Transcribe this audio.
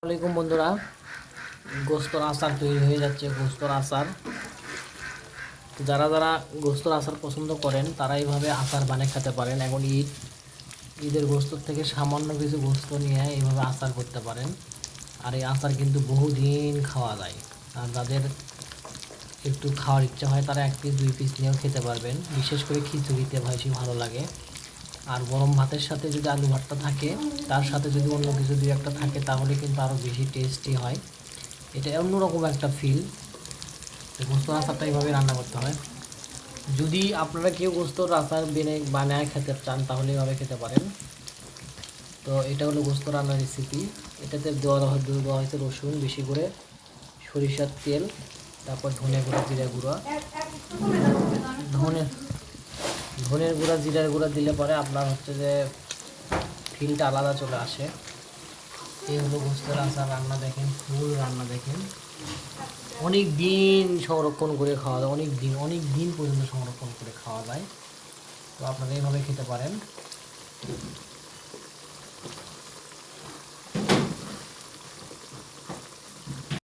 আসসালামাইকুম বন্ধুরা, গোস্তর আচার তৈরি হয়ে যাচ্ছে। গোস্তর আচার, যারা যারা গোস্তর আচার পছন্দ করেন তারা এইভাবে আচার বানিয়ে খেতে পারেন। এখন ঈদের গোস্তর থেকে সামান্য কিছু গোস্ত নিয়ে এইভাবে আচার করতে পারেন। আর এই আচার কিন্তু বহুদিন খাওয়া যায়। আর যাদের একটু খাওয়ার ইচ্ছা হয় তারা 1 পিস 2 পিস নিয়েও খেতে পারবেন। বিশেষ করে খিচুড়িতে বেশি ভালো লাগে। আর গরম ভাতের সাথে যদি আলু ভর্তা থাকে, তার সাথে যদি অন্য কিছু 2-1টা থাকে, তাহলে কিন্তু আরও বেশি টেস্টি হয়। এটা অন্যরকম একটা ফিল। গোস্তর আচারটা এইভাবে রান্না করতে হয়। যদি আপনারা কেউ গোস্তর আচার বানায় খেতে চান তাহলে এইভাবে খেতে পারেন। তো এটা হলো গোস্ত রান্নার রেসিপি। এটাতে দেওয়া হয়েছে রসুন বেশি করে, সরিষার তেল, তারপর ধনে গুঁড়া, জিরা গুঁড়া। ধনে ধনের গুঁড়া, জিরার গুঁড়া দিলে পরে আপনার হচ্ছে যে ফিলটা আলাদা চলে আসে। এই হলো গোস্তের আচার রান্না। দেখেন, ফুল রান্না দেখেন। অনেক দিন সংরক্ষণ করে খাওয়া যায়, অনেক দিন পর্যন্ত সংরক্ষণ করে খাওয়া যায়। তো আপনারা এইভাবে খেতে পারেন।